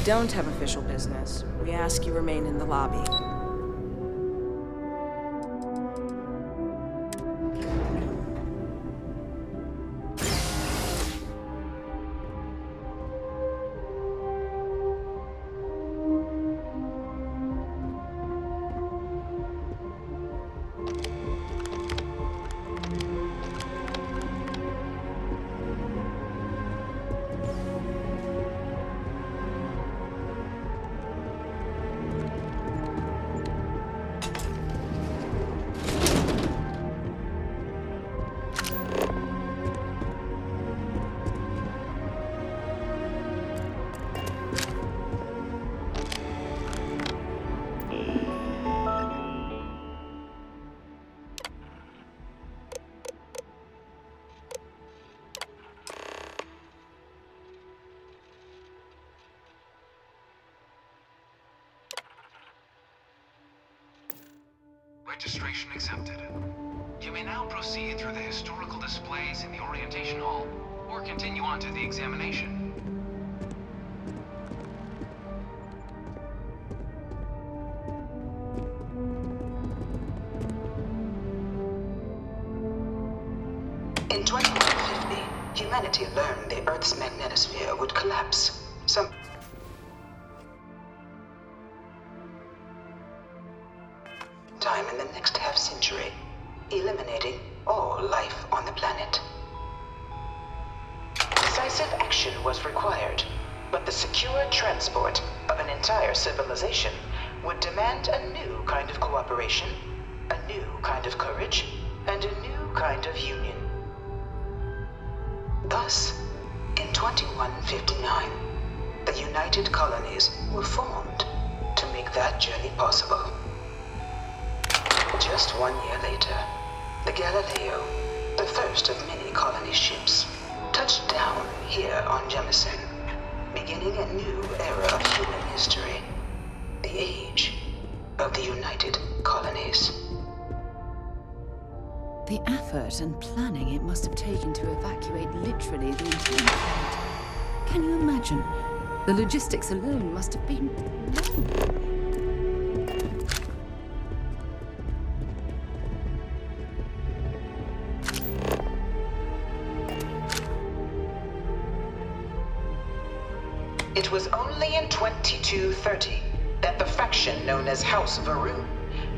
don't have official business, we ask you remain in the lobby. Registration accepted. You may now proceed through the historical displays in the orientation hall, or continue on to the examination. In 2150, humanity learned the Earth's magnetosphere would collapse. Time in the next half-century, eliminating all life on the planet. Decisive action was required, but the secure transport of an entire civilization would demand a new kind of cooperation, a new kind of courage, and a new kind of union. Thus, in 2159, the United Colonies were formed to make that journey possible. Just 1 year later, the Galileo, the first of many colony ships, touched down here on Jemison, beginning a new era of human history, the age of the United Colonies. The effort and planning it must have taken to evacuate literally the entire planet. Can you imagine? The logistics alone must have been long. It was only in 2230 that the faction known as House Varun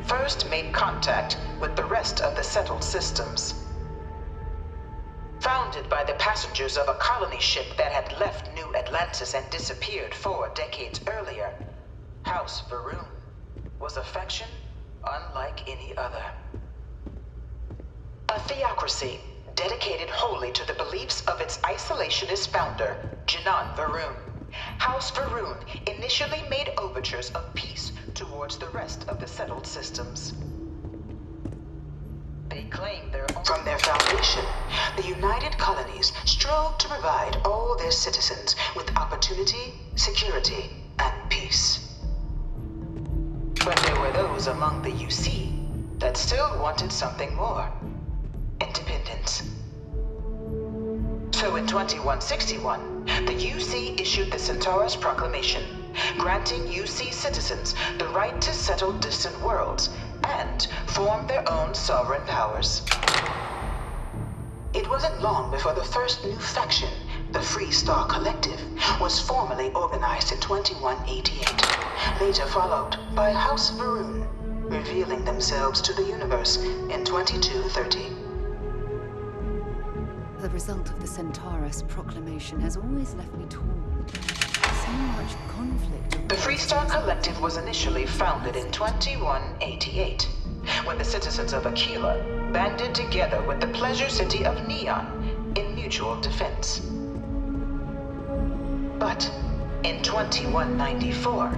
first made contact with the rest of the settled systems. Founded by the passengers of a colony ship that had left New Atlantis and disappeared 4 decades earlier, House Varun was a faction unlike any other. A theocracy dedicated wholly to the beliefs of its isolationist founder, Jinan Varun. House Varun initially made overtures of peace towards the rest of the settled systems. They claimed from their foundation, the United Colonies strove to provide all their citizens with opportunity, security, and peace. But there were those among the UC that still wanted something more: independence. So in 2161, the UC issued the Centaurus Proclamation, granting UC citizens the right to settle distant worlds and form their own sovereign powers. It wasn't long before the first new faction, the Free Star Collective, was formally organized in 2188, later followed by House Varun, revealing themselves to the universe in 2230. The result of the Centaurus Proclamation has always left me torn. So much conflict. The Free Star Collective was initially founded in 2188, when the citizens of Aquila banded together with the pleasure city of Neon in mutual defense. But in 2194,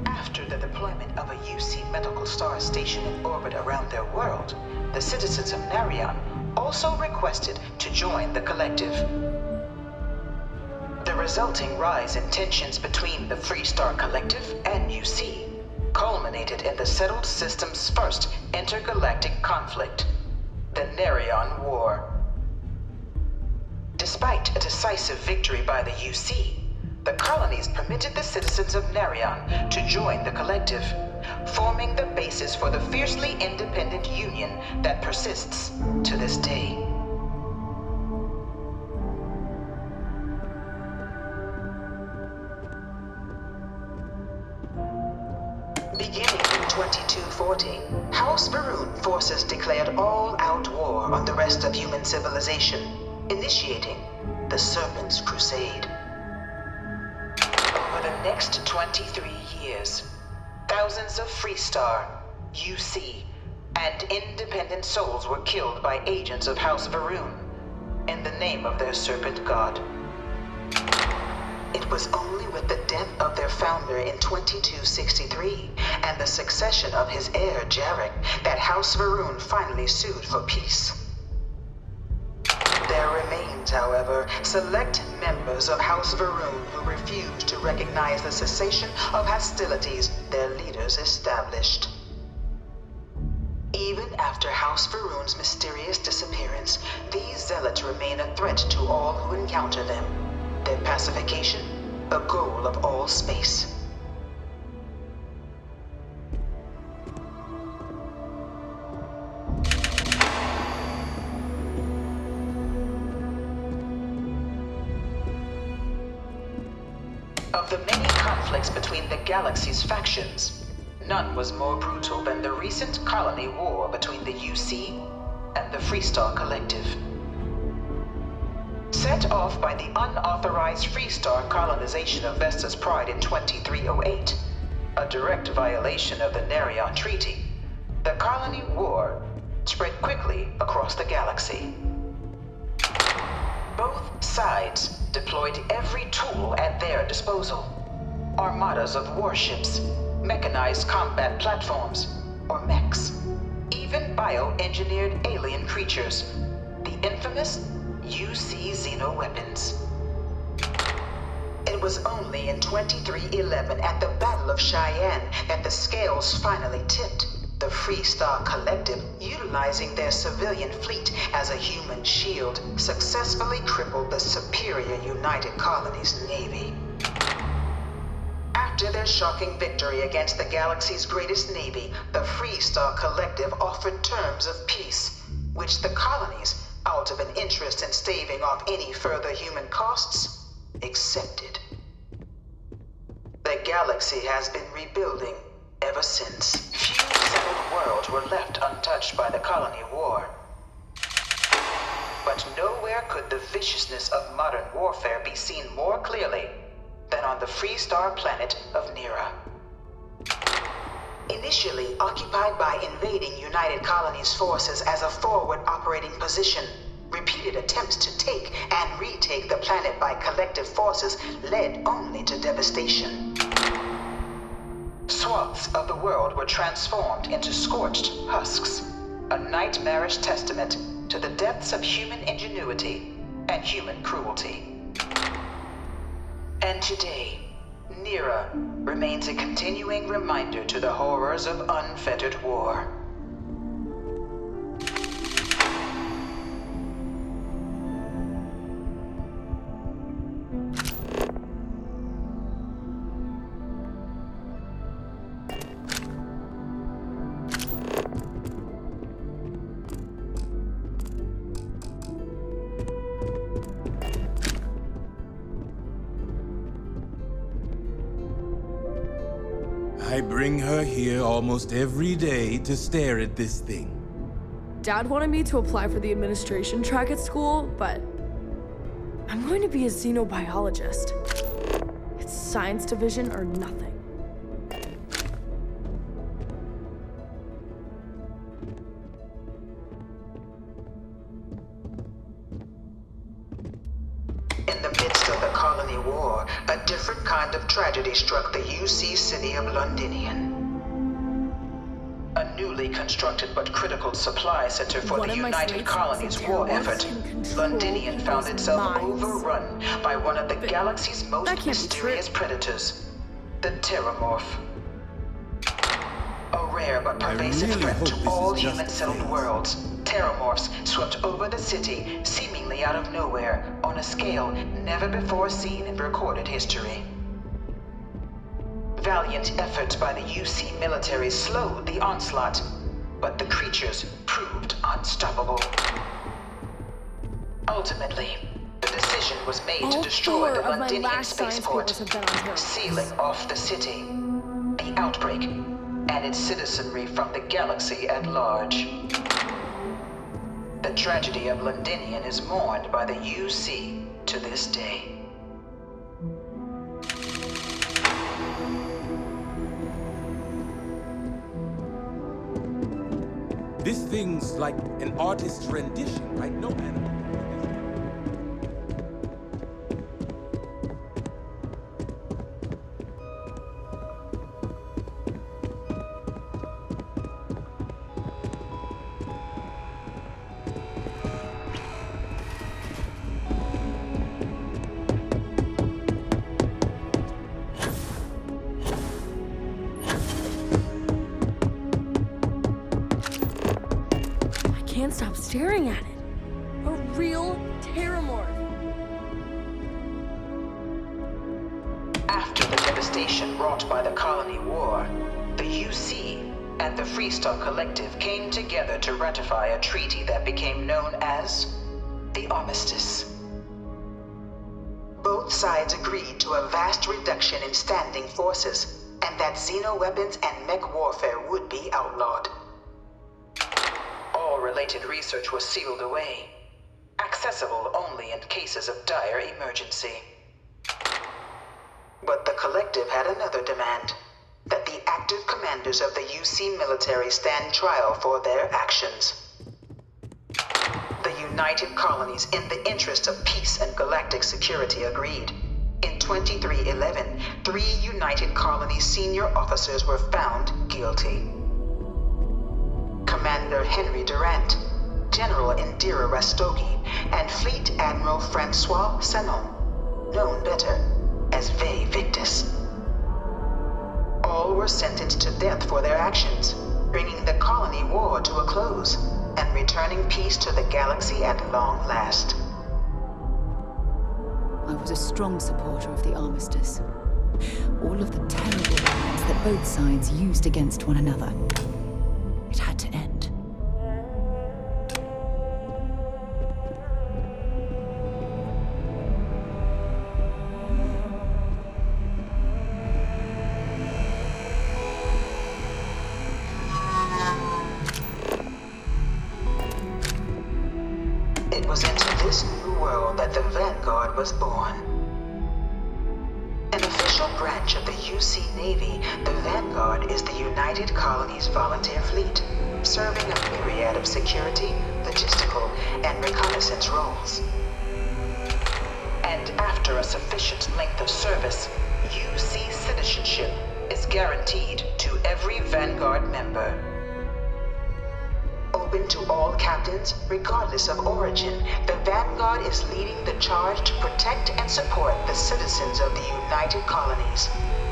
after the deployment of a UC medical star station in orbit around their world, the citizens of Narian also requested to join the collective. The resulting rise in tensions between the Free Star Collective and UC culminated in the settled system's first intergalactic conflict, the Narian War. Despite a decisive victory by the UC, the colonies permitted the citizens of Narian to join the collective, forming the basis for the fiercely independent union that persists to this day. Beginning in 2240, House Varun forces declared all-out war on the rest of human civilization, initiating the Serpent's Crusade. Over the next 23 years, thousands of Freestar, UC, and independent souls were killed by agents of House Varun in the name of their Serpent God. It was only with the death of their founder in 2263 and the succession of his heir, Jarek, that House Varun finally sued for peace. There remains, however, select members of House Varun who refuse to recognize the cessation of hostilities their leaders established. Even after House Varun's mysterious disappearance, these zealots remain a threat to all who encounter them. Their pacification, a goal of all space. Of the many conflicts between the galaxy's factions, none was more brutal than the recent colony war between the UC and the Freestar Collective. Set off by the unauthorized Freestar colonization of Vesta's Pride in 2308, a direct violation of the Narian Treaty, the colony war spread quickly across the galaxy. Both sides deployed every tool at their disposal. Armadas of warships, mechanized combat platforms, or mechs, even bioengineered alien creatures, the infamous UC xeno-weapons. It was only in 2311 at the Battle of Cheyenne that the scales finally tipped, the Freestar Collective, utilizing their civilian fleet as a human shield, successfully crippled the superior United Colonies Navy. After their shocking victory against the galaxy's greatest navy, the Freestar Collective offered terms of peace, which the colonies, out of an interest in staving off any further human costs, accepted. The galaxy has been rebuilding ever since. Few settled worlds were left untouched by the colony war. But nowhere could the viciousness of modern warfare be seen more clearly than on the Freestar planet of Nira. Initially occupied by invading United Colonies forces as a forward operating position, repeated attempts to take and retake the planet by collective forces led only to devastation. Swaths of the world were transformed into scorched husks, a nightmarish testament to the depths of human ingenuity and human cruelty. And today, Nira remains a continuing reminder to the horrors of unfettered war. I bring her here almost every day to stare at this thing. Dad wanted me to apply for the administration track at school, but I'm going to be a xenobiologist. It's science division or nothing. In the midst of the colony war, a different kind of tragedy struck the UC city of Londinion. A newly constructed but critical supply center for One the of my United slates Colonies is a war terrorist effort, and control Londinion found people's itself minds. overrun by one of the But galaxy's that most can't be mysterious true. predators, the Terramorph. A rare but I pervasive really threat hope to this all is just human-settled a phase. worlds, Terramorphs swept over the city, seemingly out of nowhere, on a scale never before seen in recorded history. Valiant efforts by the UC military slowed the onslaught, but the creatures proved unstoppable. Ultimately, the decision was made to All destroy the 4 of my Londinion last science spaceport, papers have been on Terra. sealing off the city, the outbreak, and its citizenry from the galaxy at large. The tragedy of Londinion is mourned by the UC to this day. This thing's like an artist's rendition, right? No animal. Can't stop staring at it. A real Terramorph. After the devastation wrought by the Colony War, the UC and the Freestar Collective came together to ratify a treaty that became known as the Armistice. Both sides agreed to a vast reduction in standing forces, and that xenoweapons and mech warfare would be outlawed. All related research was sealed away, accessible only in cases of dire emergency. But the Collective had another demand, that the active commanders of the UC military stand trial for their actions. The United Colonies, in the interest of peace and galactic security, agreed. In 2311, 3 United Colonies senior officers were found guilty. Commander Henry Durant, General Indira Rastogi, and Fleet Admiral Francois Sanon, known better as Ve Victus. All were sentenced to death for their actions, bringing the colony war to a close and returning peace to the galaxy at long last. I was a strong supporter of the Armistice. All of the terrible weapons that both sides used against one another. It had to end. It was into this new world that the Vanguard was born. An official branch of the UC Navy, the Vanguard is the United Colonies volunteer fleet, serving a myriad of security, logistical, and reconnaissance roles. And after a sufficient length of service, UC citizenship is guaranteed to every Vanguard member. Open to all captains, regardless of origin, the Vanguard is leading the charge to protect and support the citizens of the United Colonies,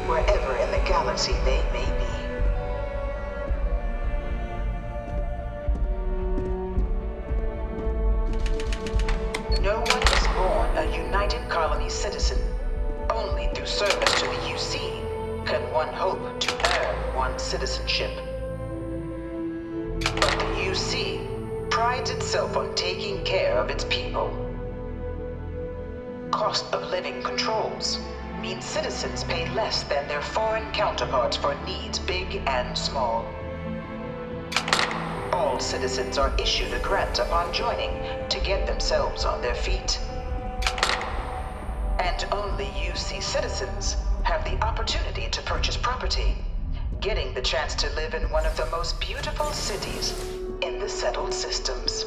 wherever in the galaxy they may be. No one is born a United Colonies citizen. Only through service to the UC can one hope to earn one's citizenship. But the UC prides itself on taking care of its people. Cost of living controls mean citizens pay less than their foreign counterparts for needs big and small. All citizens are issued a grant upon joining to get themselves on their feet. And only UC citizens have the opportunity to purchase property, getting the chance to live in one of the most beautiful cities in the settled systems.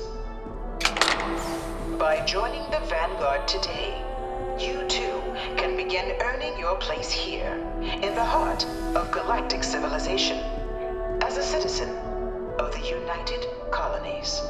By joining the Vanguard today, you too can begin earning your place here, in the heart of galactic civilization, as a citizen of the United Colonies.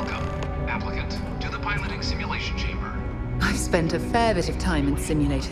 Welcome, applicant, to the piloting simulation chamber. I've spent a fair bit of time in simulators.